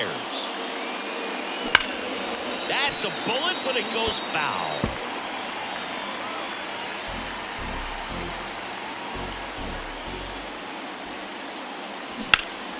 fires. That's a bullet, but it goes foul.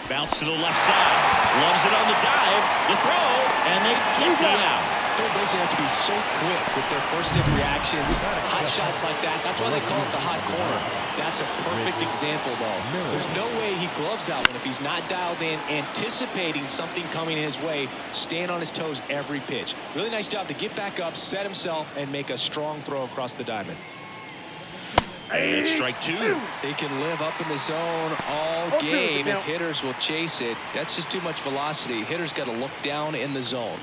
Bounce to the left side. Loves it on the dive. The throw, and they get the out. Third basemen have to be so quick with their first-hit reactions. Hot shots like that. That's why they call it the hot corner. That's a perfect example, though. There's no way he gloves that one if he's not dialed in, anticipating something coming his way, staying on his toes every pitch. Really nice job to get back up, set himself, and make a strong throw across the diamond. And strike two. They can live up in the zone all game if hitters will chase it. That's just too much velocity. Hitters got to look down in the zone.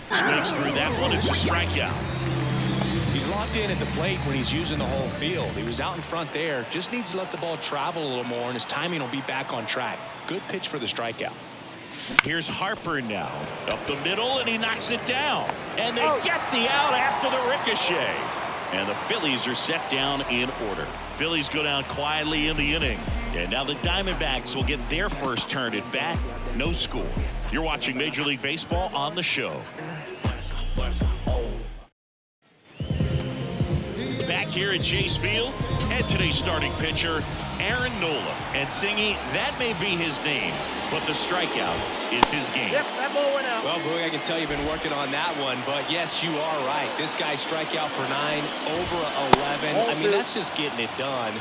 Swings through that one. It's a strikeout. He's locked in at the plate when he's using the whole field. He was out in front there. Just needs to let the ball travel a little more, and his timing will be back on track. Good pitch for the strikeout. Here's Harper now. Up the middle, and he knocks it down. And they get the out after the ricochet. And the Phillies are set down in order. Phillies go down quietly in the inning. And now the Diamondbacks will get their first turn at bat. No score. You're watching Major League Baseball on the show. Back here at Chase Field, and today's starting pitcher, Aaron Nola. And Singy, that may be his name, but the strikeout is his game. Yep, that ball went out. Well, Boog, I can tell you've been working on that one, but yes, you are right. This guy's strikeout per 9, over 11. I mean, that's just getting it done.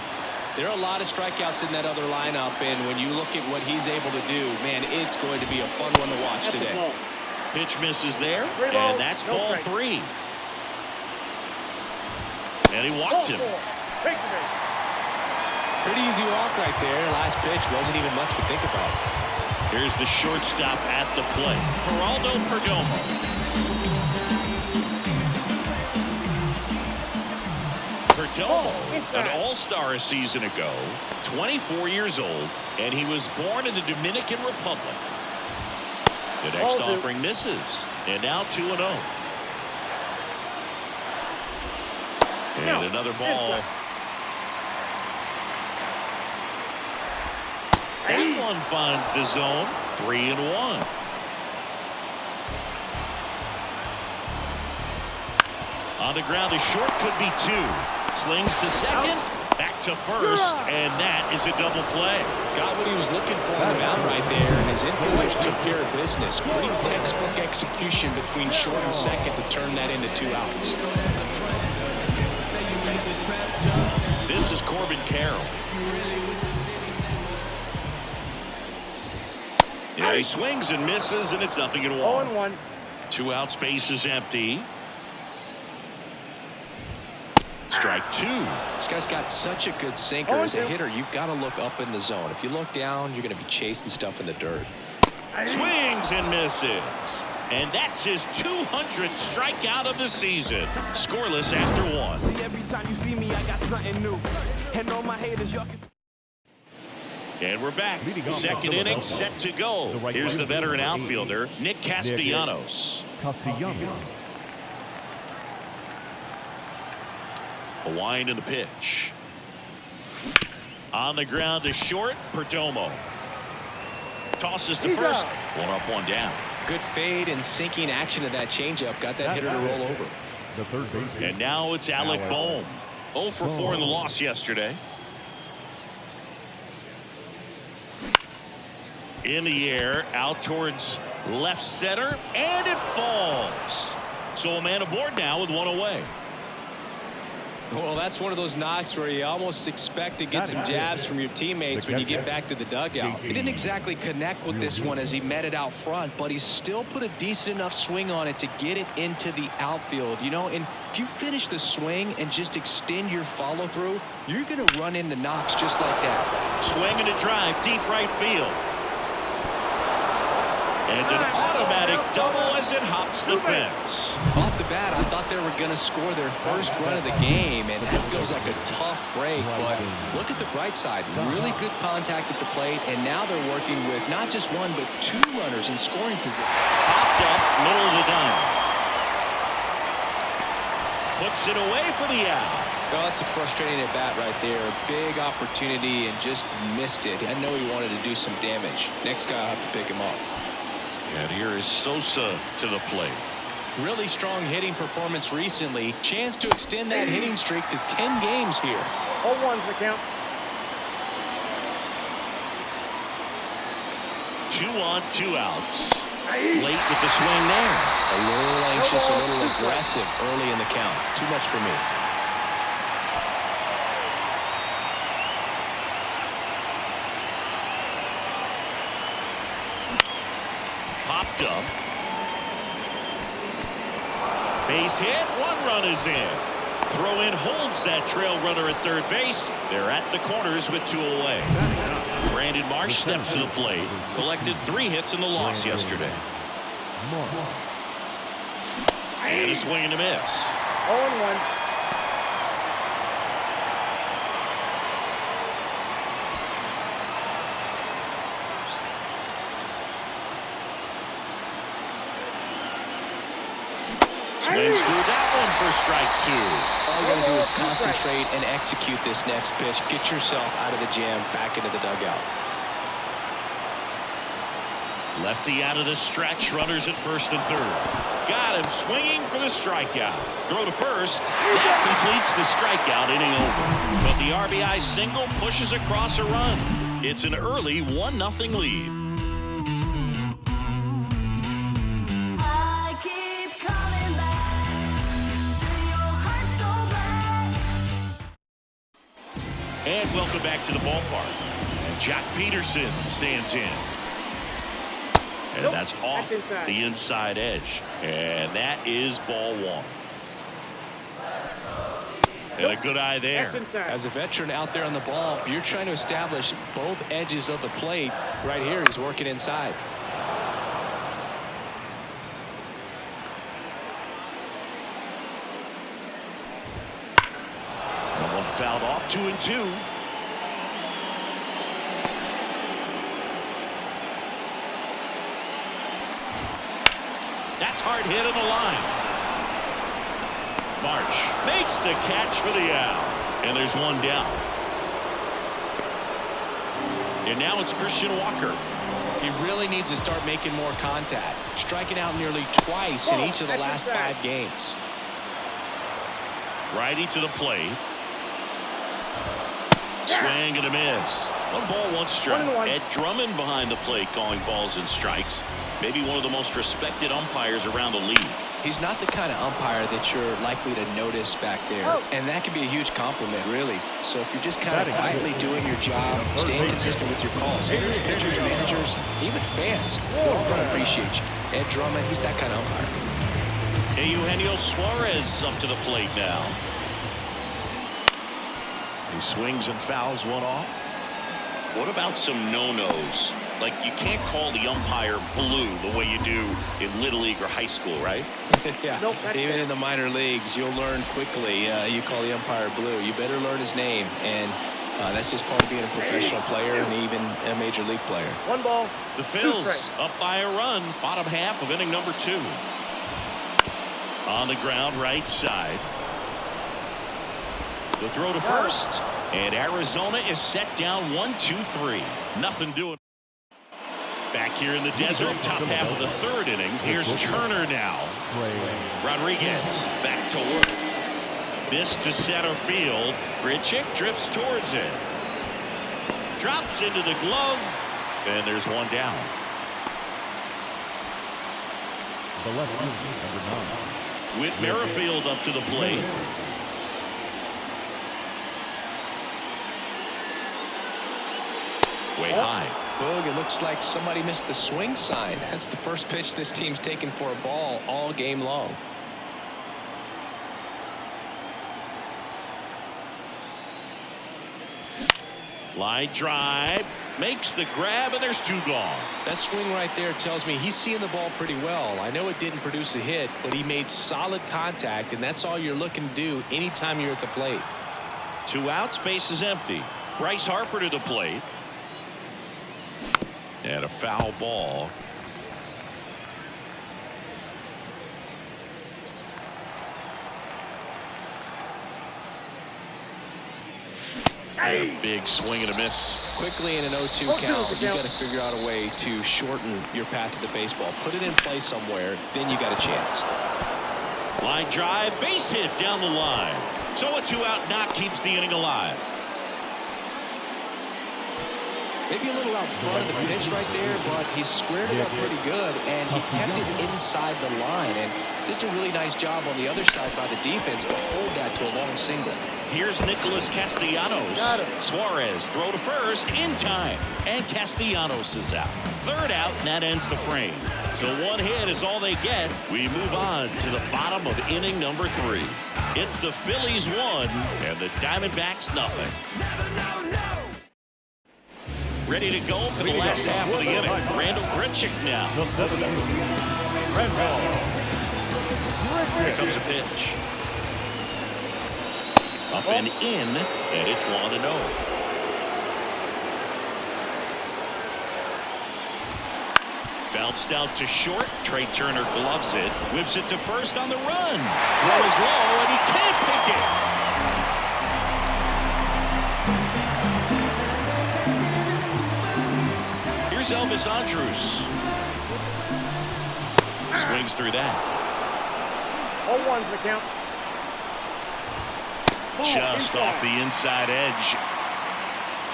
There are a lot of strikeouts in that other lineup, and when you look at what he's able to do, man, it's going to be a fun one to watch today. Pitch misses there, and that's ball 3. And he walked him. Pretty easy walk right there. Last pitch wasn't even much to think about. Here's the shortstop at the plate, Geraldo Perdomo. Perdomo, an all-star a season ago, 24 years old, and he was born in the Dominican Republic. The next offering misses, and now 2-0. And another ball. That one finds the zone. 3-1. On the ground, a short could be 2. Slings to second, back to first, and that is a double play. Got what he was looking for on the mound right there, and his infielders took care of business. Pretty textbook execution between short and second to turn that into 2 outs. This is Corbin Carroll. Yeah, he swings and misses, and it's 0-1. 0-1. 2 outs, base is empty. Strike 2. This guy's got such a good sinker. As a hitter, you've got to look up in the zone. If you look down, you're going to be chasing stuff in the dirt. Swings and misses. And that's his 200th strikeout of the season. Scoreless after 1. See, every time you see me, I got something new. And all my haters, y'all can... And we're back. Second inning set to go. Here's the veteran outfielder, Nick Castellanos. A wind in the pitch. On the ground to short, Perdomo. Tosses to first. 1 up, 1 down. Good fade and sinking action of that changeup. Got that hitter to roll over. And now it's Alec Bohm. 0 for 4 in the loss yesterday. In the air, out towards left center, and it falls. So a man aboard now with 1 away. Well, that's one of those knocks where you almost expect to get some jabs from your teammates when you get back to the dugout. He didn't exactly connect with this one as he met it out front, but he still put a decent enough swing on it to get it into the outfield. You know, and if you finish the swing and just extend your follow-through, you're going to run into knocks just like that. Swing and a drive, deep right field. And an automatic double as it hops the fence. Off the bat, I thought they were going to score their first run of the game, and that feels like a tough break. But look at the bright side. Really good contact at the plate, and now they're working with not just 1, but 2 runners in scoring position. Popped up, middle of the diamond. puts it away for the out. Well, that's a frustrating at bat right there. Big opportunity and just missed it. I know he wanted to do some damage. Next guy will have to pick him up. And here is Sosa to the plate. Really strong hitting performance recently. Chance to extend that hitting streak to 10 games here. 0-1's the count. 2 on, 2 outs. Late with the swing there. A little anxious, a little aggressive early in the count. Too much for me. Popped up. Base hit. 1 run is in. Throw in holds that trail runner at third base. They're at the corners with 2 away. Brandon Marsh steps to the plate. Collected 3 hits in the loss yesterday. And a swing and a miss. 0-1. Swings through that one for strike 2. All you got to do is concentrate and execute this next pitch. Get yourself out of the jam, back into the dugout. Lefty out of the stretch. Runners at first and third. Got him swinging for the strikeout. Throw to first. That completes the strikeout, inning over. But the RBI single pushes across a run. It's an early 1-0 lead. And welcome back to the ballpark. And Jack Peterson stands in. And that's off the inside edge. And that is ball 1. And a good eye there. As a veteran out there on the ball, you're trying to establish both edges of the plate. Right here, he's working inside. That one fouled off. 2-2. That's hard hit on the line. Marsh makes the catch for the out. And there's 1 down. And now it's Christian Walker. He really needs to start making more contact. Striking out nearly twice in each of the last 5 games. Righty to the plate. Swing and a miss. 1 ball, 1 strike. Ed Drummond behind the plate calling balls and strikes. Maybe one of the most respected umpires around the league. He's not the kind of umpire that you're likely to notice back there. And that can be a huge compliment, really. So if you're just kind of quietly doing your job, staying consistent with your calls, hitters, pitchers, managers, even fans, they're all going to appreciate you. Ed Drummond, he's that kind of umpire. Eugenio Suarez up to the plate now. He swings and fouls 1 off. What about some no-nos? Like, you can't call the umpire blue the way you do in Little League or high school, right? Yeah. Nope, even in the minor leagues, you'll learn quickly. You call the umpire blue. You better learn his name. And that's just part of being a professional player and even a major league player. 1 ball. The Phils up by a run. Bottom half of inning number 2. On the ground, right side. The throw to first. And Arizona is set down 1-2-3. Nothing doing. Back here in the desert, top half of the 3rd inning. Here's Turner now. Rodriguez back to work. This to center field. Grichuk drifts towards it. Drops into the glove. And there's 1 down. Whit Merrifield up to the plate. Way high. Boog, it looks like somebody missed the swing sign. That's the first pitch this team's taken for a ball all game long. Line drive. Makes the grab, and there's 2 gone. That swing right there tells me he's seeing the ball pretty well. I know it didn't produce a hit, but he made solid contact, and that's all you're looking to do anytime you're at the plate. 2 outs, base is empty. Bryce Harper to the plate. And a foul ball. Big swing and a miss. Quickly in an 0-2 0-2 count, the you count. got to figure out a way to shorten your path to the baseball. Put it in play somewhere, then you got a chance. Line drive, base hit down the line. So a 2-out knock keeps the inning alive. Maybe a little out front of the pitch right there, but he squared it up pretty good, and he kept it inside the line. And just a really nice job on the other side by the defense to hold that to a long single. Here's Nicholas Castellanos. Suarez throw to first in time. And Castellanos is out. Third out, and that ends the frame. So one hit is all they get. We move on to the bottom of inning number 3. It's the Phillies 1 and the Diamondbacks nothing. Ready to go for the last half of the inning. Randall Grichuk now. Here comes a pitch. Up and in, and it's 1-0. Bounced out to short. Trey Turner gloves it. Whips it to first on the run. Throw is low, and he can't pick it. Here's Elvis Andrus. Swings through that. 0-1's the count. Just off the inside edge.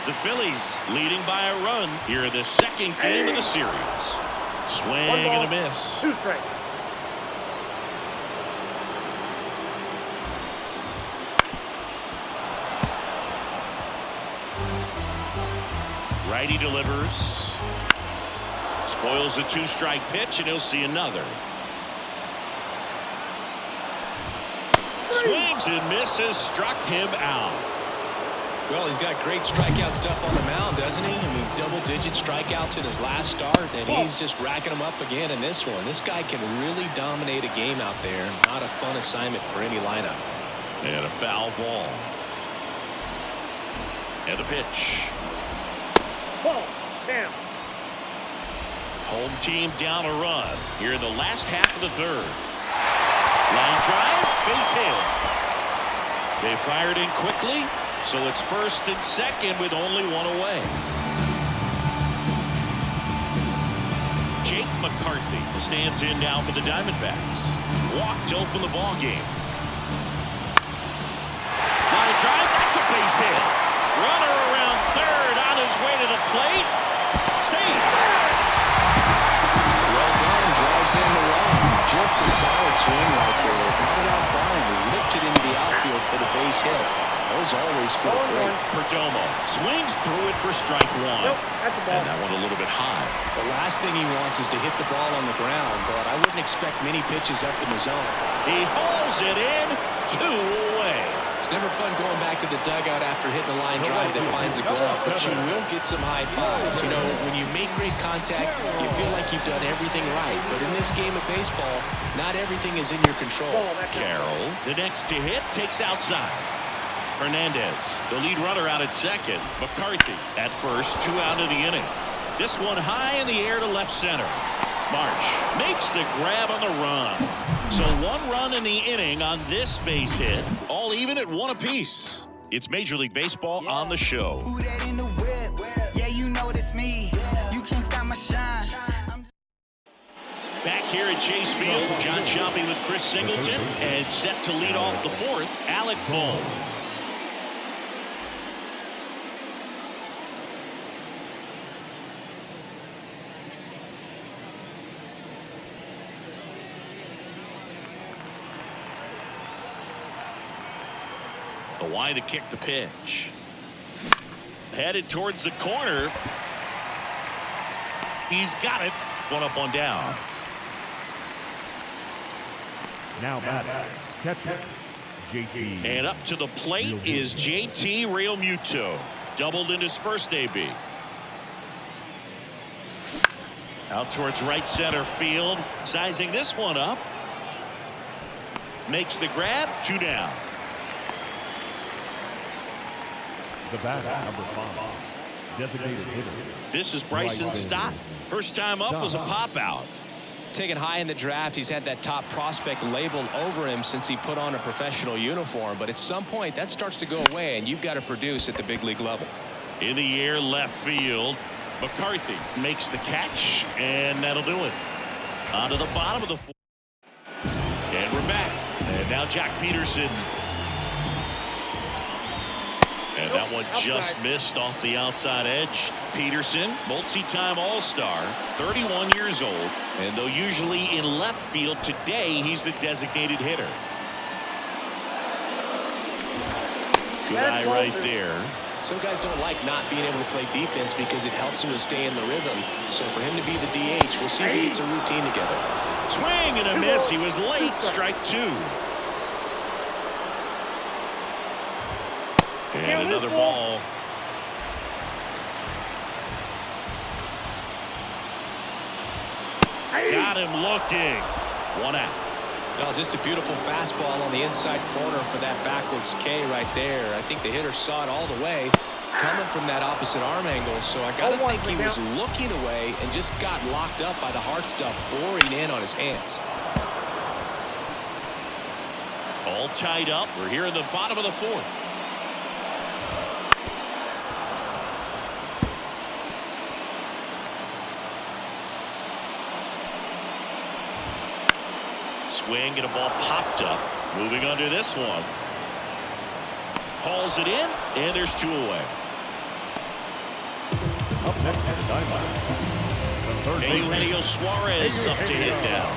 The Phillies leading by a run here in the second game of the series. Swing and a miss. 2 strikes. Righty delivers. Spoils the 2-strike pitch, and he'll see another. Swings and misses, struck him out. Well, he's got great strikeout stuff on the mound, doesn't he? I mean, double-digit strikeouts in his last start, and he's just racking them up again in this one. This guy can really dominate a game out there. Not a fun assignment for any lineup. And a foul ball. And a pitch. Ball. Down. Home team down a run here in the last half of the third. Line drive, base hit. They fired in quickly, so it's first and second with only one away. Jake McCarthy stands in now for the Diamondbacks. Walked to open the ball game. Line drive, that's a base hit. Runner around third on his way to the plate. Safe. Well done, drives in the run. Just a solid swing right there. Got it out fine. Lifted into the outfield for the base hit. Those always feel great. Perdomo swings through it for strike 1. Nope, that's a ball. And that one a little bit high. The last thing he wants is to hit the ball on the ground, but I wouldn't expect many pitches up in the zone. He hauls it in, 2 away. It's never fun going back to the dugout after hitting a line drive that finds a glove, but you will get some high fives. You know, when you make great contact, you feel like you've done everything right. But in this game of baseball, not everything is in your control. Carroll, the next to hit, takes outside. Hernandez, the lead runner out at second. McCarthy at first, 2 out of the inning. This one high in the air to left center. Marsh makes the grab on the run. So 1 run in the inning on this base hit, all even at 1 apiece. It's Major League Baseball on the show. Who that in the whip? Yeah, you know it's me. You can't stop my shine. Back here at Chase Field, John Choppy with Chris Singleton, and set to lead off the 4th, Alec Bohm. Why to kick the pitch. Headed towards the corner. He's got it. 1 up, 1 down. Now batting, catcher, JT. And up to the plate is JT Realmuto. Doubled in his first AB. Out towards right center field. Sizing this one up. Makes the grab. 2 down. The batter, number 5, designated hitter. This is Bryson Stott. First time up was a pop out. Taken high in the draft, he's had that top prospect labeled over him since he put on a professional uniform. But at some point, that starts to go away, and you've got to produce at the big league level. In the air, left field. McCarthy makes the catch, and that'll do it. Onto the bottom of the fourth. And we're back. And now Jack Peterson. And that one just missed off the outside edge. Peterson, multi-time All-Star, 31 years old. And though usually in left field, today he's the designated hitter. Good eye right there. Some guys don't like not being able to play defense because it helps him to stay in the rhythm. So for him to be the DH, we'll see if he gets a routine together. Swing and a miss. He was late. Strike two. And another ball. Got him looking. One out. Well, just a beautiful fastball on the inside corner for that backwards K right there. I think the hitter saw it all the way coming from that opposite arm angle. So I got to think he was looking away and just got locked up by the hard stuff boring in on his hands. All tied up. We're here in the bottom of the fourth. Swing and a ball popped up. Moving under this one. Hauls it in, and there's two away. Up next is the Diamondbacks. The third Eugenio Suarez up to hit now.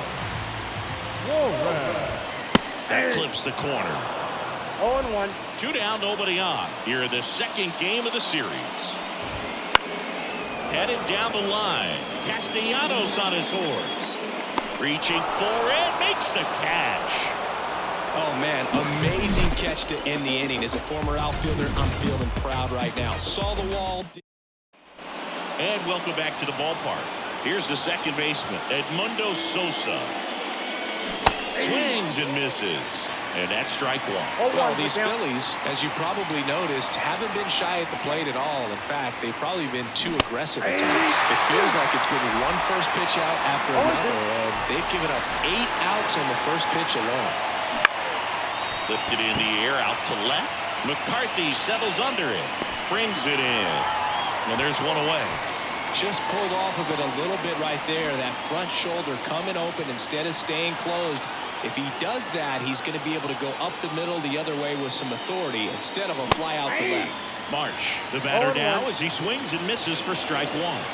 That clips the corner. 0-1. Two down, nobody on. Here in the second game of the series. Headed down the line. Castellanos on his horse. Reaching for it, makes the catch. Oh, man, amazing catch to end the inning. As a former outfielder, I'm feeling proud right now. Saw the wall. And welcome back to the ballpark. Here's the second baseman, Edmundo Sosa. Swings and misses. And that's strike one. Well, these Phillies, as you probably noticed, haven't been shy at the plate at all. In fact, they've probably been too aggressive at times. It feels like it's been one first pitch out after another, and they've given up 8 outs on the first pitch alone. Lifted in the air, out to left. McCarthy settles under it. Brings it in. And there's one away. Just pulled off of it a little bit right there. That front shoulder coming open instead of staying closed. If he does that, he's going to be able to go up the middle the other way with some authority instead of a fly out to left. Marsh, the batter now as he swings and misses for strike one.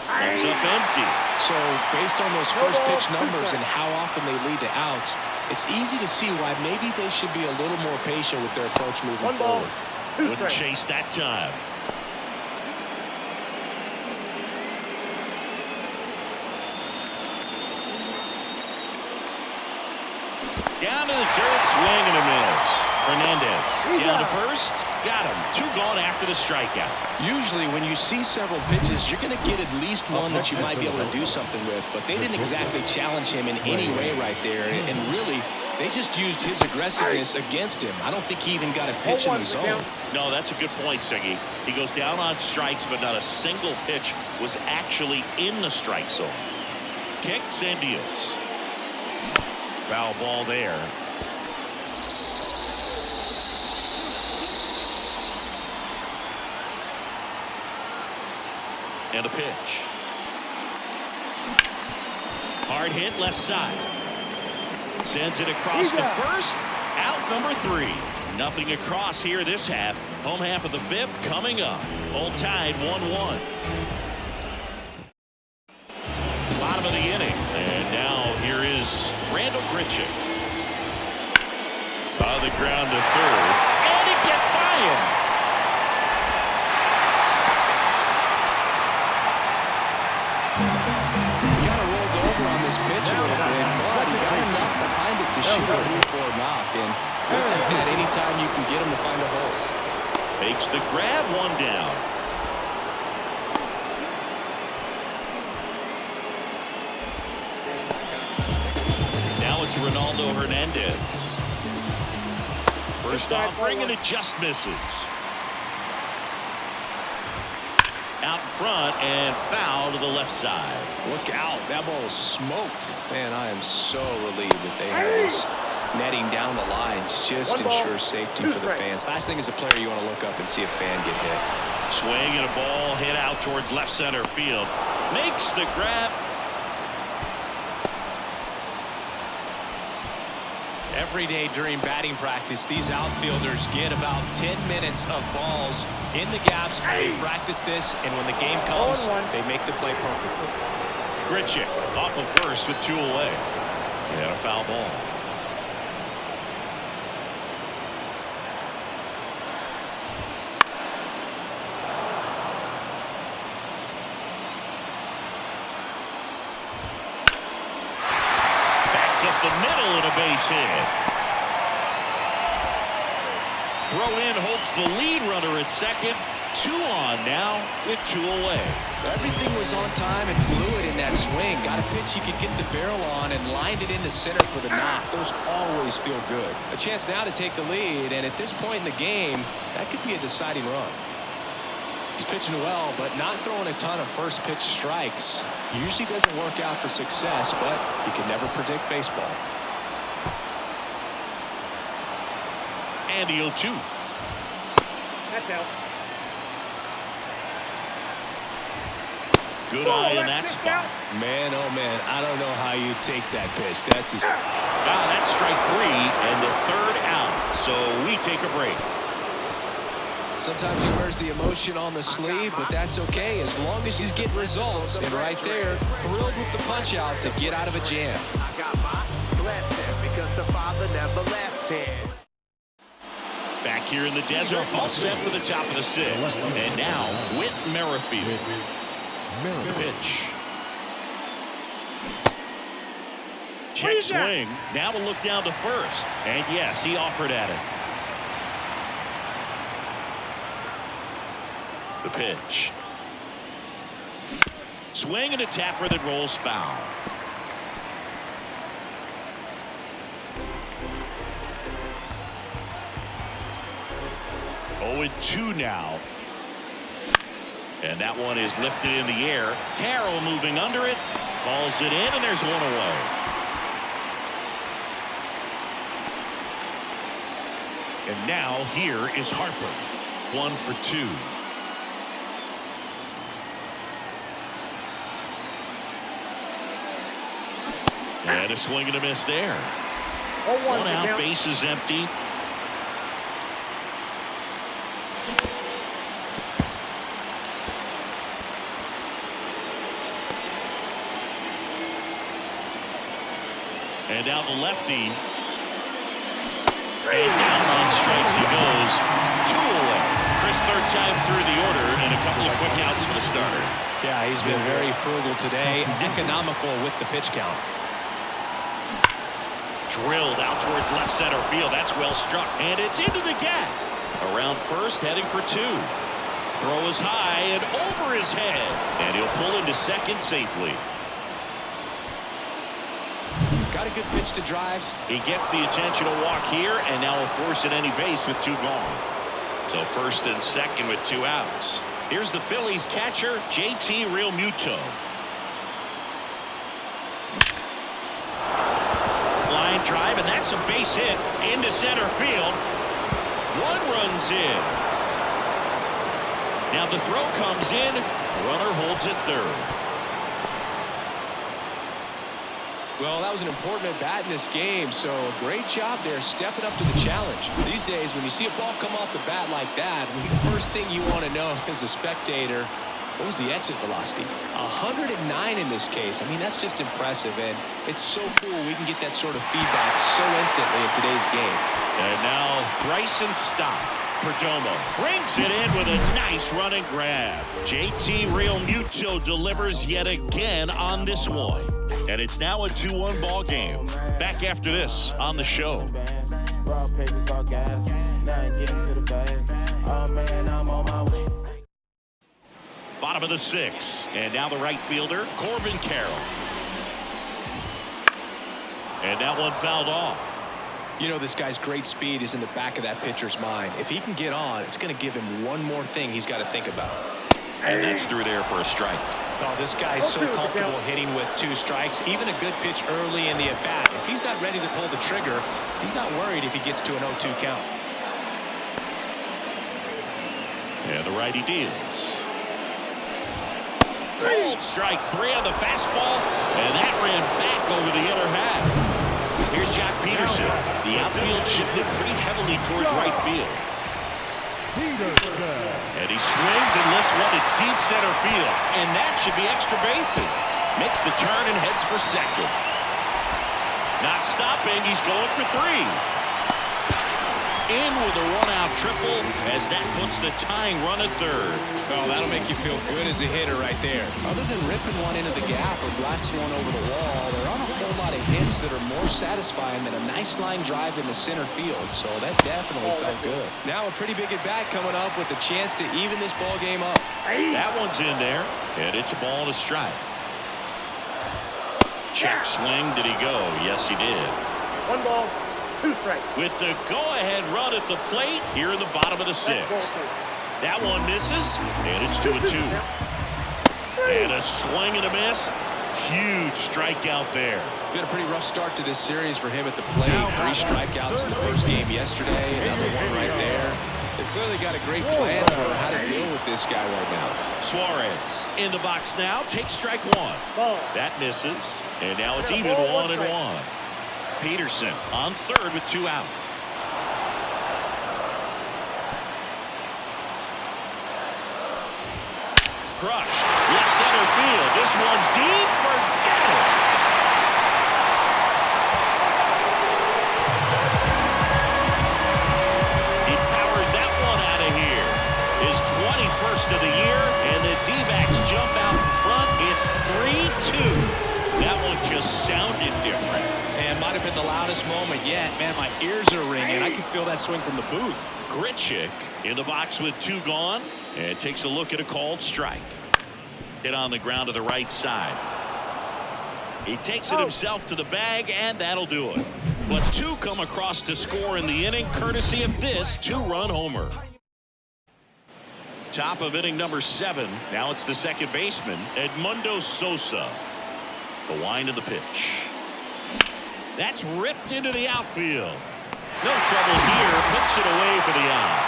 Comes up empty. So based on those first pitch numbers and how often they lead to outs, it's easy to see why maybe they should be a little more patient with their approach moving forward. Wouldn't chase that time. Down to the dirt, swing and a miss. Hernandez down to first. Got him. 2 gone after the strikeout. Usually when you see several pitches, you're going to get at least one that you might be able to do something with. But they didn't exactly challenge him in any way right there. And really, they just used his aggressiveness against him. I don't think he even got a pitch in the zone. No, that's a good point, Siggy. He goes down on strikes, but not a single pitch was actually in the strike zone. Kicks and deals. Foul ball there. And a pitch. Hard hit left side. Sends it across to first. Out number 3. Nothing across here this half. Home half of the 5th coming up. All tied 1-1. Bottom of the inning. And now here is Randall Grichuk. On the ground to third. And it gets by him. Pitch a little bit, but he got enough behind it to shoot a 3-4 knock, and we'll take that anytime you can get him to find a hole. Makes the grab, 1 down. Now it's Ronaldo Hernandez. First offering, and it just misses. out front and foul to the left side. Look out. That ball was smoked. Man, I am so relieved that they have this netting down the lines. Just ensure safety for the fans. Last thing as a player, you want to look up and see a fan get hit. Swing and a ball hit out towards left center field. Makes the grab. Every day during batting practice, these outfielders get about 10 minutes of balls in the gaps. They practice this, and when the game comes, they make the play perfectly. Grichuk off of first with 2 away. And a foul ball. The middle and a base hit. Throw in hopes the lead runner at second. 2 on now with 2 away. Everything was on time and fluid in that swing. Got a pitch you could get the barrel on and lined it into center for the knock. Those always feel good. A chance now to take the lead, and at this point in the game, that could be a deciding run. He's pitching well, but not throwing a ton of first pitch strikes. Usually doesn't work out for success, but you can never predict baseball. And the 0-2. That's out. Good eye in that spot. Man, oh man, I don't know how you take that pitch. That's just... Wow, that's strike 3 and the 3rd out. So we take a break. Sometimes he wears the emotion on the sleeve, but that's okay as long as he's getting results. And right there, thrilled with the punch out to get out of a jam. I got my blessing because the Father never left him. Back here in the desert, all set for the top of the 6th. And now, Whit Merrifield. The pitch. Check swing. Now a look down to first. And yes, he offered at it. The pitch. Swing and a tapper that rolls foul. Oh, 2 now. And that one is lifted in the air. Carroll moving under it. Balls it in, and there's 1 away. And now here is Harper. 1 for 2. And a swing and a miss there. 1 out, base is empty. And down the lefty. And down on strikes he goes. 2 away. Chris, 3rd time through the order, and a couple of quick outs for the starter. Yeah, he's been very frugal today. Economical with the pitch count. Drilled out towards left center field. That's well struck. And it's into the gap. Around first, heading for 2. Throw is high and over his head. And he'll pull into second safely. Got a good pitch to drives. He gets the intentional walk here, and now will force at any base with 2 gone. So first and second with 2 outs. Here's the Phillies catcher, JT Realmuto. Line drive, and that's a base hit into center field. 1 runs in. Now the throw comes in. Runner holds it 3rd. Well, that was an important at-bat in this game, so great job there stepping up to the challenge. These days, when you see a ball come off the bat like that, the first thing you want to know as a spectator, what was the exit velocity? 109 in this case. I mean, that's just impressive, and it's so cool we can get that sort of feedback so instantly in today's game. And now Bryson Stott. Perdomo brings it in with a nice running grab. JT Realmuto delivers yet again on this one. And it's now a 2-1 ball game. Back after this on the show. Bottom of the 6th. And now the right fielder, Corbin Carroll. And that one fouled off. You know, this guy's great speed is in the back of that pitcher's mind. If he can get on, it's going to give him one more thing he's got to think about. And that's through there for a strike. Oh, this guy's so comfortable hitting with 2 strikes. Even a good pitch early in the at-bat. If he's not ready to pull the trigger, he's not worried if he gets to an 0-2 count. And the righty deals. Cold strike 3 on the fastball, and that ran back over the inner half. Here's Jack Peterson. The outfield shifted pretty heavily towards right field. And he swings and lifts one to deep center field, and that should be extra bases. Makes the turn and heads for second. Not stopping, he's going for 3. In with a run-out triple as that puts the tying run at third. Oh, that'll make you feel good as a hitter right there. Other than ripping one into the gap or blasting one over the wall, there aren't a whole lot of hits that are more satisfying than a nice line drive in the center field. So that definitely felt good. Now a pretty big at-bat coming up with a chance to even this ball game up. That one's in there, and it's a ball and a strike. Check swing. Did he go? Yes, he did. 1 ball, 2 strikes. With the go-ahead run at the plate here in the bottom of the 6th. That one misses, and it's 2-2. And a swing and a miss. Huge strikeout there. Been a pretty rough start to this series for him at the plate. 3 strikeouts in the first game yesterday. Another one right there. They've clearly got a great plan for how to deal with this guy right now. Suarez in the box now. Takes strike 1. That misses, and now it's even 1-1. Peterson on third with 2 out. Crushed. Left center field. This one's deep. Forget it. He powers that one out of here. His 21st of the year, and the D-backs jump out in front. It's 3-2. That one just sounded different. And might have been the loudest moment yet. Man, my ears are ringing. I can feel that swing from the booth. Gritchick in the box with 2 gone, and takes a look at a called strike. Hit on the ground to the right side. He takes it himself to the bag, and that'll do it. But 2 come across to score in the inning, courtesy of this 2-run homer. Top of inning number 7. Now it's the second baseman, Edmundo Sosa. The wind of the pitch. That's ripped into the outfield. No trouble here. Puts it away for the out.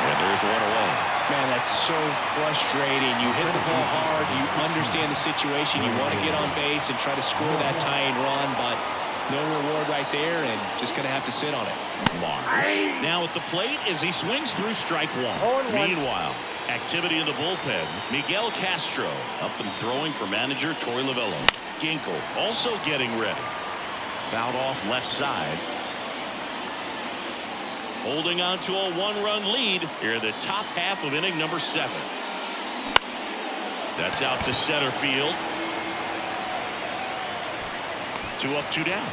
And there's 1 away. Man, that's so frustrating. You hit the ball hard. You understand the situation. You want to get on base and try to score that tying run, but no reward right there, and just going to have to sit on it. Marsh now at the plate as he swings through strike 1. Meanwhile, activity in the bullpen. Miguel Castro up and throwing for manager Torey Lovullo. Ginkel also getting ready. Fouled off left side. Holding on to a 1-run lead here in the top half of inning number 7. That's out to center field. 2 up, 2 down.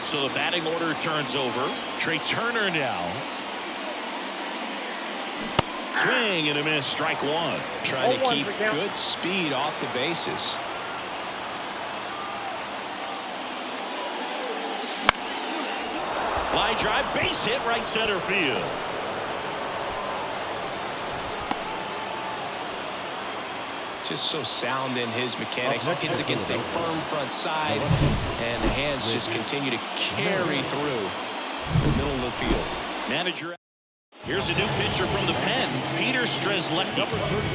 So the batting order turns over. Trey Turner now. Swing and a miss. Strike 1. Trying to keep good speed off the bases. Line drive, base hit, right center field. Just so sound in his mechanics. Hits against a firm front side, and the hands just continue to carry through the middle of the field. Manager. Here's a new pitcher from the pen, Peter Strzelecki.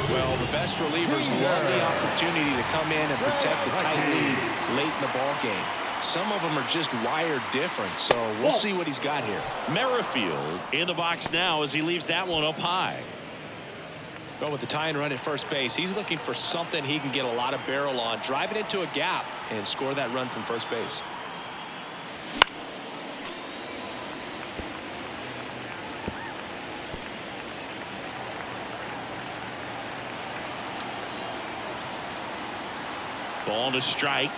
Well, the best relievers love the opportunity to come in and protect a tight lead late in the ball game. Some of them are just wired different, so we'll see what he's got here. Merrifield in the box now as he leaves that one up high. But with the tying run at first base, he's looking for something he can get a lot of barrel on, drive it into a gap, and score that run from first base. Ball to strike.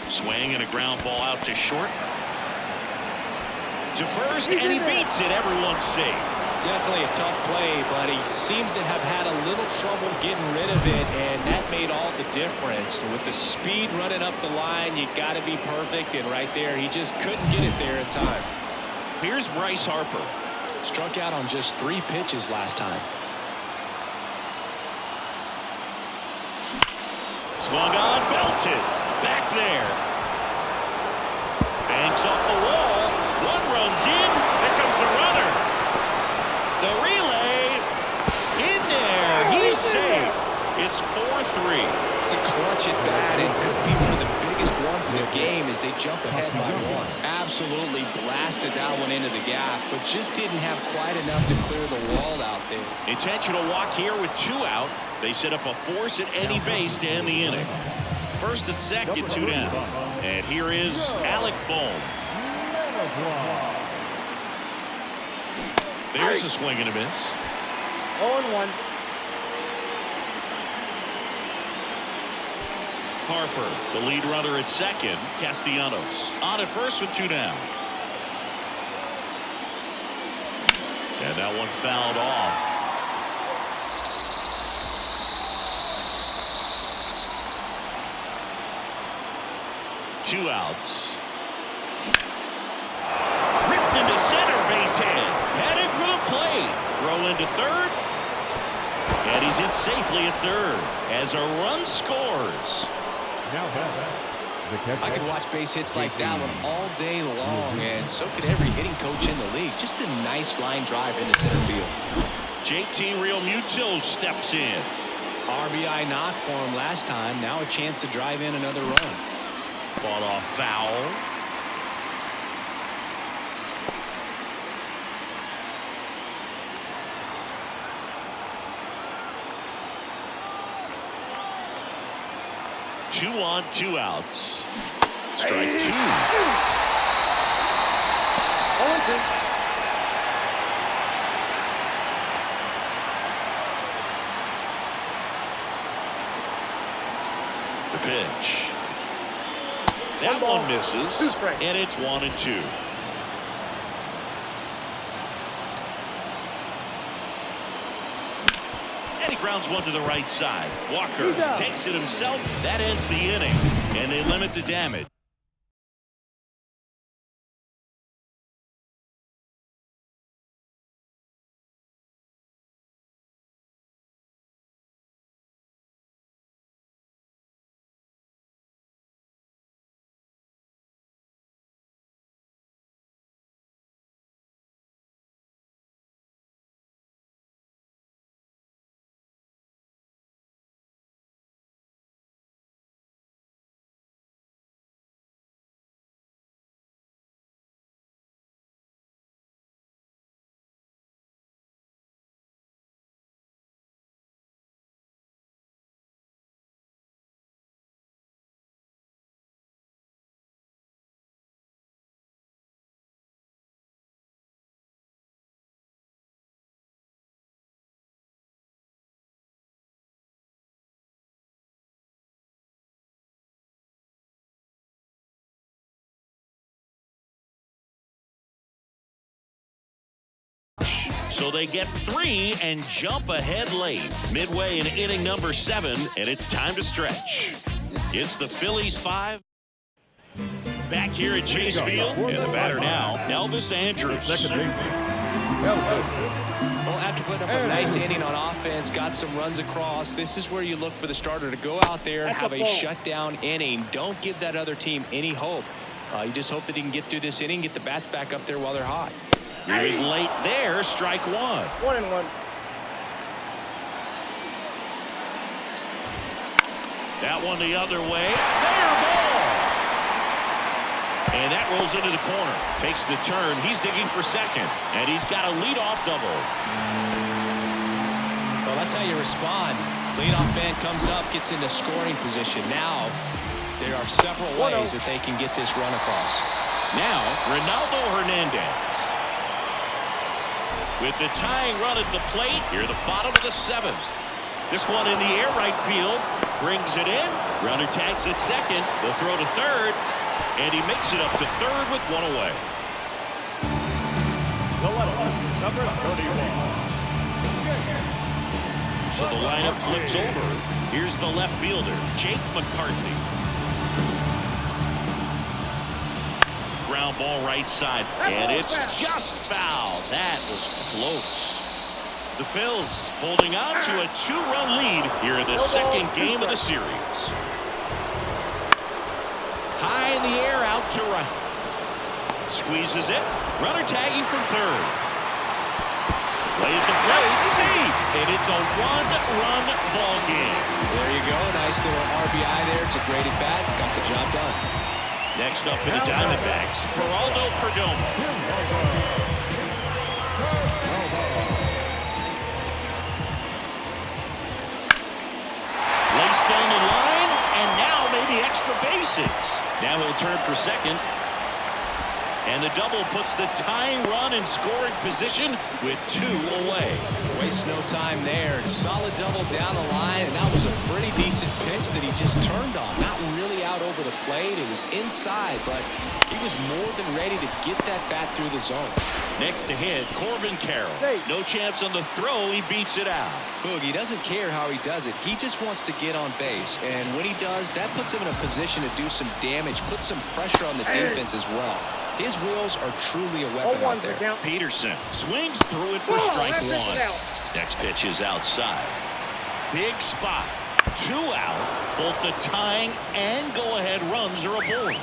Swing and a ground ball out to short. To first, and he beats it. Everyone's safe. Definitely a tough play, but he seems to have had a little trouble getting rid of it, and that made all the difference. With the speed running up the line, you got to be perfect, and right there, he just couldn't get it there in time. Here's Bryce Harper. Struck out on just 3 pitches last time. Swung on, belted. Back there. Bangs off the wall. One runs in. There comes the runner. The relay. In there. He's safe. It's 4-3. It's a clutch at bat and could be one of the biggest ones in the game as they jump ahead by 1. Absolutely blasted that one into the gap, but just didn't have quite enough to clear the wall out there. Intentional walk here with 2 out. They set up a force at any base to end the inning. First and second, 2 down. And here is Alec Bohm. There's a swing and a miss. 0-1. Harper, the lead runner at second. Castellanos on at first with 2 down. And that one fouled off. Two outs. Ripped into center, base hit. Headed for the plate. Throw into third. And he's in safely at third as a run scores. I could watch base hits like that one all day long, and so could every hitting coach in the league. Just a nice line drive into center field. JT Realmuto steps in. RBI knock for him last time. Now a chance to drive in another run. Fought off foul. Two on, 2 outs. Strike 2. 0-2. The pitch. That one misses, and it's 1-2. And he grounds one to the right side. Walker takes it himself. That ends the inning, and they limit the damage. So they get 3 and jump ahead late. Midway in inning number 7, and it's time to stretch. It's the Phillies 5. Back here at Chase Field, and the batter now, Elvis Andrus. Well, after putting up a nice inning on offense, got some runs across, this is where you look for the starter to go out there and have a shutdown inning. Don't give that other team any hope. You just hope that he can get through this inning, get the bats back up there while they're hot. He was late there, strike 1. 1-1. That one the other way. Fair ball. And that rolls into the corner. Takes the turn. He's digging for second. And he's got a leadoff double. Well, that's how you respond. Leadoff man comes up, gets into scoring position. Now, there are several ways that they can get this run across. Now, Ronaldo Hernandez. With the tying run at the plate, here at the bottom of the 7th. This one in the air, right field. Brings it in. Runner tags at second. They'll throw to third. And he makes it up to third with 1 away. Number 31. So the lineup flips over. Here's the left fielder, Jake McCarthy. Ground ball right side. And it's just foul. That was floats. The Phils holding on to a 2-run lead here in the second game of the series. High in the air, out to right. Squeezes it. Runner tagging from third. Play at the plate. See, and it's a 1-run ball game. There you go. Nice little RBI there. It's a great at bat. Got the job done. Next up for the Diamondbacks, Geraldo Perdomo. Laced down the line, and now maybe extra bases. Now he'll turn for second. And the double puts the tying run in scoring position with 2 away. Waste no time there. Solid double down the line, and that was a pretty decent pitch that he just turned on. Not really out over the plate. It was inside, but he was more than ready to get that bat through the zone. Next to hit, Corbin Carroll. No chance on the throw. He beats it out. Boog, he doesn't care how he does it. He just wants to get on base, and when he does, that puts him in a position to do some damage, put some pressure on the defense as well. His wheels are truly a weapon out there. Peterson swings through it for strike 1. Next pitch is outside. Big spot. 2 out. Both the tying and go-ahead runs are aboard.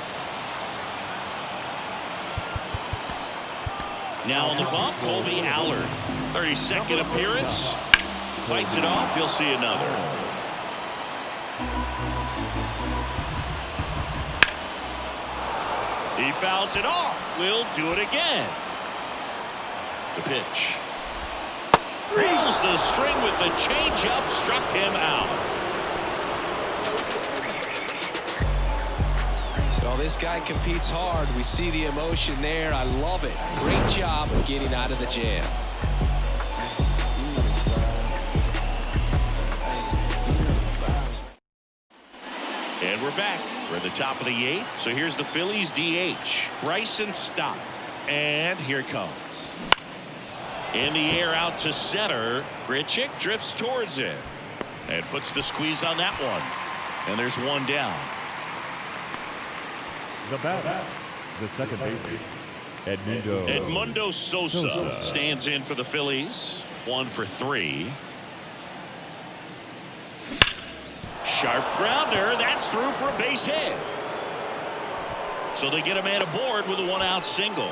Now on the bump, Colby Allard. 32nd appearance. Fights it off. He'll see another. He fouls it off. We'll do it again. The pitch. Pulls the string with the changeup. Struck him out. Well, this guy competes hard. We see the emotion there. I love it. Great job of getting out of the jam. And we're back. We're at the top of the 8th. So here's the Phillies DH. Bryson Stott. And here it comes. In the air out to center. Grichuk drifts towards it. And puts the squeeze on that one. And there's one down. The bat. The second baseman, Edmundo Sosa stands in for the Phillies. 1 for 3. Sharp grounder. That's through for a base hit. So they get a man aboard with a 1-out single.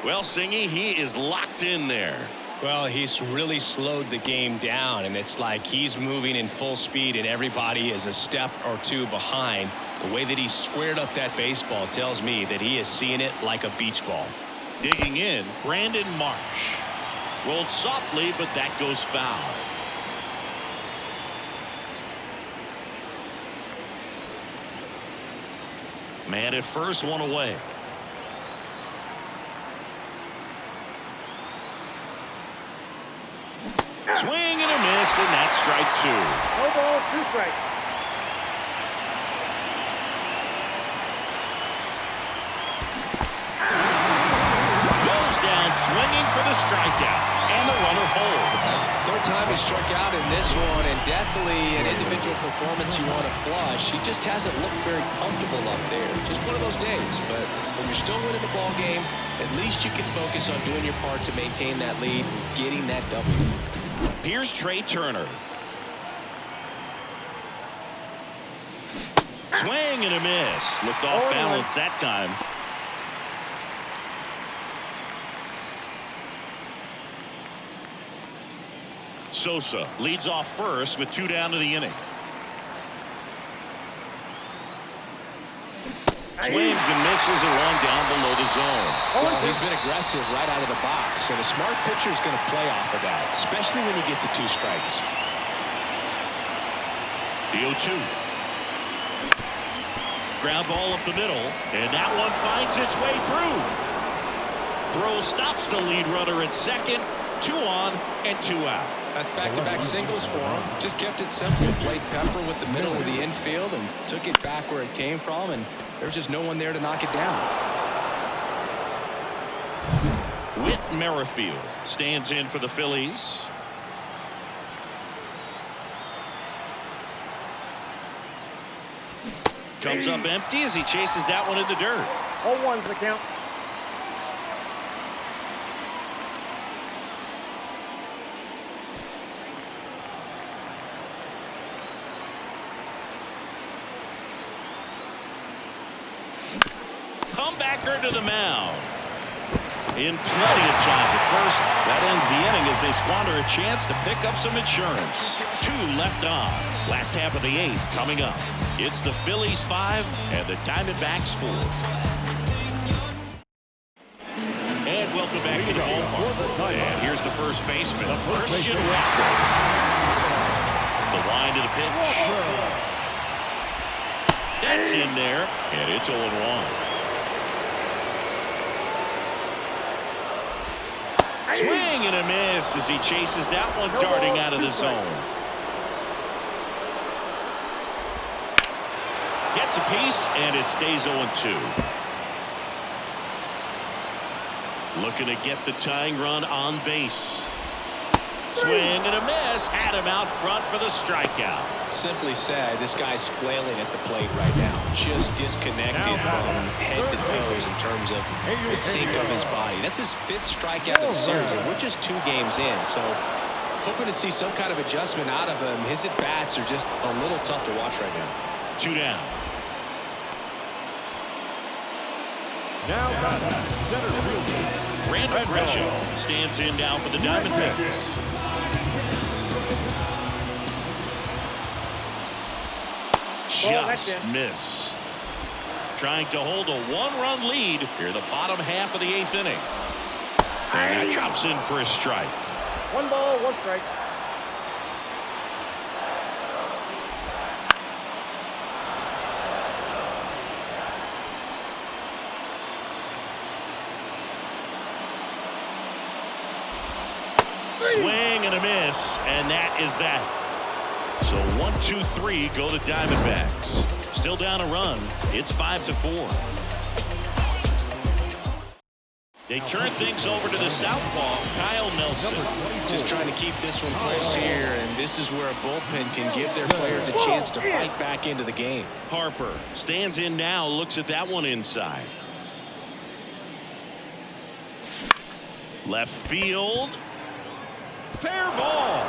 Well, Singy, he is locked in there. Well, he's really slowed the game down, and it's like he's moving in full speed, and everybody is a step or 2 behind. The way that he squared up that baseball tells me that he is seeing it like a beach ball. Digging in, Brandon Marsh. Rolled softly, but that goes foul. Man at first, 1 away. Swing and a miss, and that's strike 2. No ball, 2 strikes. Goes down swinging for the strikeout, and the runner holds. 3rd time he struck out in this one, and definitely an individual performance you want to flush. He just hasn't looked very comfortable up there. Just one of those days. But when you're still winning the ball game, at least you can focus on doing your part to maintain that lead, getting that W. Here's Trey Turner. Swing and a miss. Looked off balance that time. Sosa leads off first with 2 down to the inning. Swings and misses and 1 down below the zone. Well, he's been aggressive right out of the box, and a smart pitcher is going to play off of that, especially when you get to 2 strikes. The 0-2. Ground ball up the middle, and that one finds its way through. Throw stops the lead runner at second. 2 on and 2 out. That's back-to-back singles for him. Just kept it simple. Played pepper with the middle of the infield and took it back where it came from, and there's just no one there to knock it down. Whit Merrifield stands in for the Phillies. Comes up empty as he chases that one in the dirt. 0-1's the count. linebacker to the mound. In plenty of time at first. That ends the inning as they squander a chance to pick up some insurance. 2 left on. Last half of the 8th coming up. It's the Phillies 5 and the Diamondbacks 4. And welcome back to the ballpark. And here's the first baseman, Christian Walker. The line to the pitch. That's in there, and it's 0-1. Swing and a miss as he chases that one darting out of the zone. Gets a piece, and it stays 0-2. Looking to get the tying run on base. Swing and a miss. Had him out front for the strikeout. Simply said, this guy's flailing at the plate right now. Just disconnected from head to toes in terms of the sink of his body. That's his 5th strikeout of the series, and we're just 2 games in. So hoping to see some kind of adjustment out of him. His at-bats are just a little tough to watch right now. 2 down. Randall Gresham stands in now for the Diamondbacks. Just missed. Trying to hold a 1-run lead here the bottom half of the 8th inning. And that drops in for a strike. 1 ball, 1 strike. Swing and a miss, and that is that. So 1, 2, 3 go to Diamondbacks. Still down a run. It's 5-4. They turn things over to the southpaw, Kyle Nelson. Just trying to keep this one close here, and this is where a bullpen can give their players a chance to fight back into the game. Harper stands in now, looks at that one inside. Left field. Fair ball.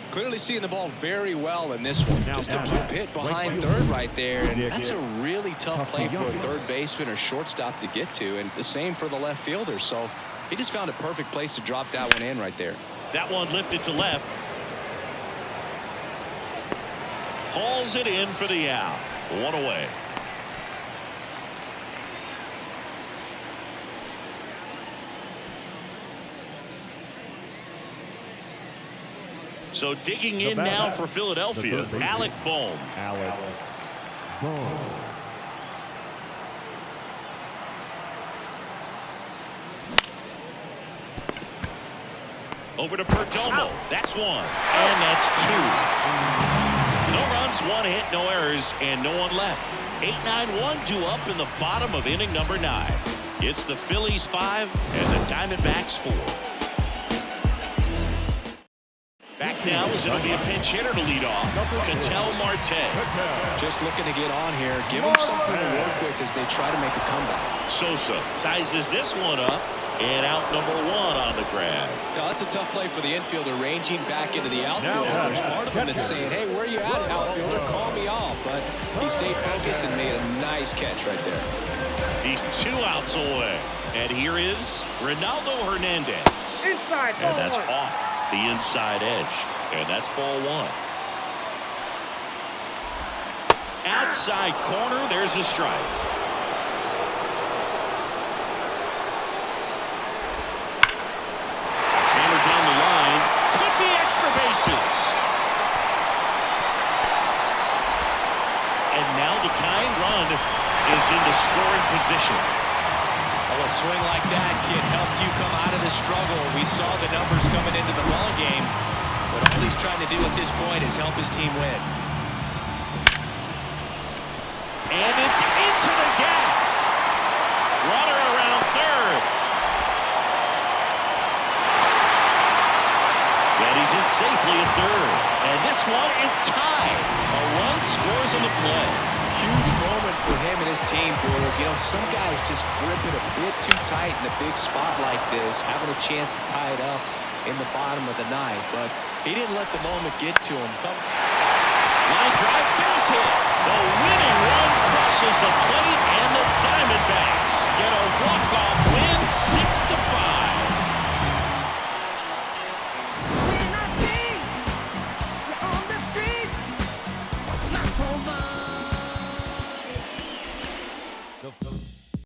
Clearly seeing the ball very well in this one. Just a blue hit behind third right there, and that's a really tough play for a third baseman or shortstop to get to, and the same for the left fielder. So he just found a perfect place to drop that one in right there. That one lifted to left. Hauls it in for the out. 1 away. So digging in now for Philadelphia, Alec Bohm. Over to Perdomo. That's 1. And that's 2. No runs, 1 hit, no errors, and no one left. 8-9-1 due up in the bottom of inning number 9. It's the Phillies 5 and the Diamondbacks 4. Back now is going to be a pinch hitter to lead off. Ketel Marte. Just looking to get on here. Give them something to work with as they try to make a comeback. Sosa sizes this one up. And out number 1 on the grab. Now, that's a tough play for the infielder, ranging back into the outfield. There's part of him that's saying, hey, where you at, outfielder? Call me off. But he stayed focused and made a nice catch right there. He's 2 outs away. And here is Ronaldo Hernandez. Inside, and that's 1. off the inside edge. And that's ball 1. Outside corner, there's a strike. Hammer down the line. Could be extra bases. And now the tying run is into scoring position. Well, a swing like that can help you come out of the struggle. We saw the numbers coming into the ball game, but all he's trying to do at this point is help his team win. And it's into the gap. Runner around third. And he's in safely at third. And this one is tied. A run scores on the play. Huge moment for him and his team, Brewer. You know, some guys just grip it a bit too tight in a big spot like this, having a chance to tie it up in the bottom of the ninth. But He didn't let the moment get to him. Line drive, base hit. The winning run crosses the plate, and the Diamondbacks get a walk-off win, 6-5. When I see you on the street, my whole mind